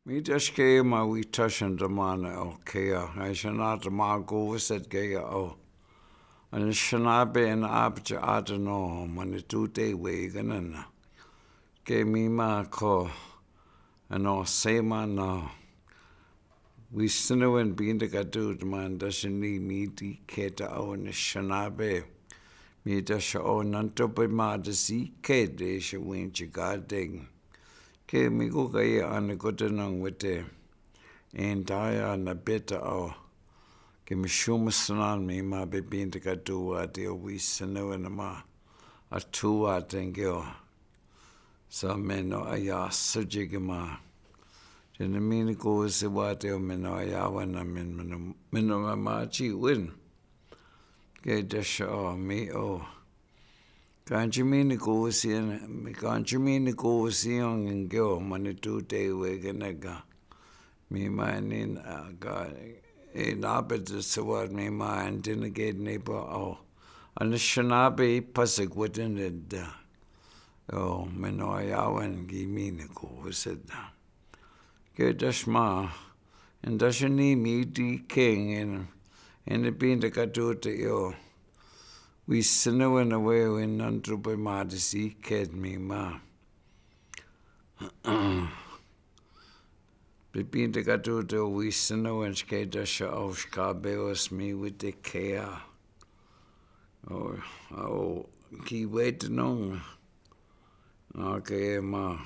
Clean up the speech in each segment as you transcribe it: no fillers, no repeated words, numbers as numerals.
Mi dashke ma we tashan damana o kea. I shanata ma go visit gaya o. Anishinaabe and abja adano manitu dewe'igan. Ke mi ma ko ano sema no. We sinuin binda gadud man dashani mi di keta o Anishinaabe. Mi dasha o Nando-bimaadiziiked de she winchi gading. Ke mi go gaya anagodanang wite. And daya na beta o. Ke mi shumasanan mi ma bibinda gadua de we sinuin ma. A tua dengyo. Sa meno aya sujigama. Jena mini ko se wate o meno aya wana meno machi win. Ke dasha o mi o. Kanchi mini ko si ang ngyo manitu dewe'igan. Mi ma nin ga inabit sa wat mi ma and dinagate neighbor o. Anishinaabe pasig within it. Oh, meno ayawan gimini ko usida. Ke dashma, and dashani mi di king and it being the katute yo. We sinuin away in Nando-bimaadiziiked mi ma. Being the katute we sinuin ke dasha of shkabeos mi with the kea. Oh, ki wait nong. Okay, ma.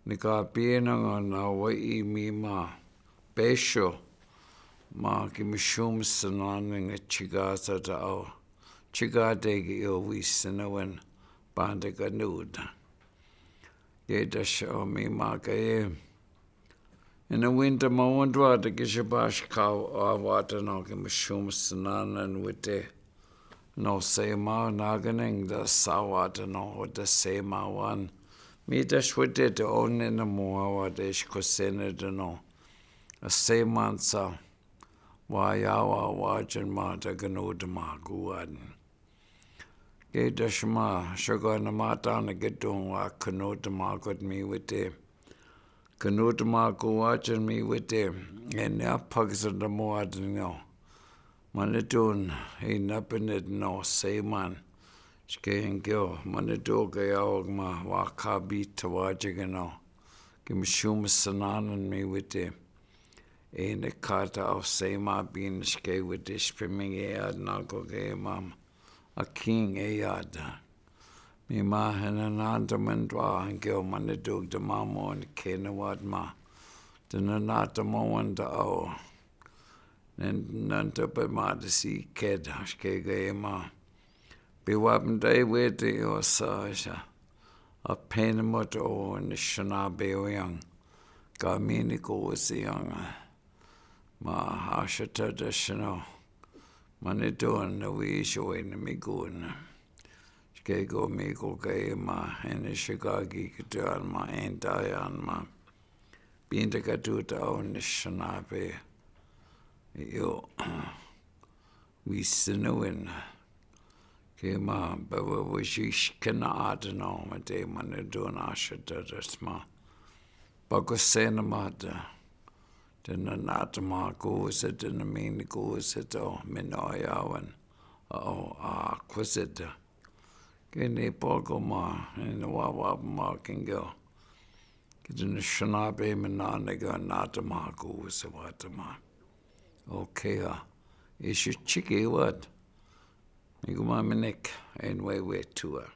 Nika pienang na wai mi ma. Besho. Ma ki mishum sananing a chigasa ta o. Chigadegi o we sinuin bandega nuda. Ye dasha mi ma kaye. In the winter ma wandwa de gishabash cow or water no ki mishum sananan with the. No sema naganing the sawat no the sema one. Me dash with it on in the moa dish cosened no. A sema sa. Wayawa watching mata ganodama guad. Gay dashma sugar na mata na gedung wa kanodama got me with the. Kanodama go watching me with the. And their pugs of the moa no. Manitun, he napping it no say man. Skating gil, Manito Gayogma, Wakabi Tawajigano. Kimshum Sananan me with the. In the kata of Sema being skate with this swimming ayad nago gay mam. A king ayad. Me ma and an antamandwa and gil Manito the mamo and kenawad ma. The nanata mo and the o. Nando-bimaadiziiked ashkege ma. Biwabn day with the osasha. A penamot o Anishinaabe o young. Gamini ko was the young. Ma asha traditional. Manidon the we show in the migun. Skego miko gay ma and the shigagi katuan ma and dian ma. Being the katuta o Anishinaabe. Yo, we sinuin. Ke ma, bawa wishish kena adano ma de manidun asha dadasma. Bago senamata. Dina natama goes it in the mean goes it o minoyawan. Oh, quisita. Kene pogo ma in the wawab marking go. Get in the Anishinaabe mananiga natama goes a watama. Okay, is your chicky what? You go my neck and way to her.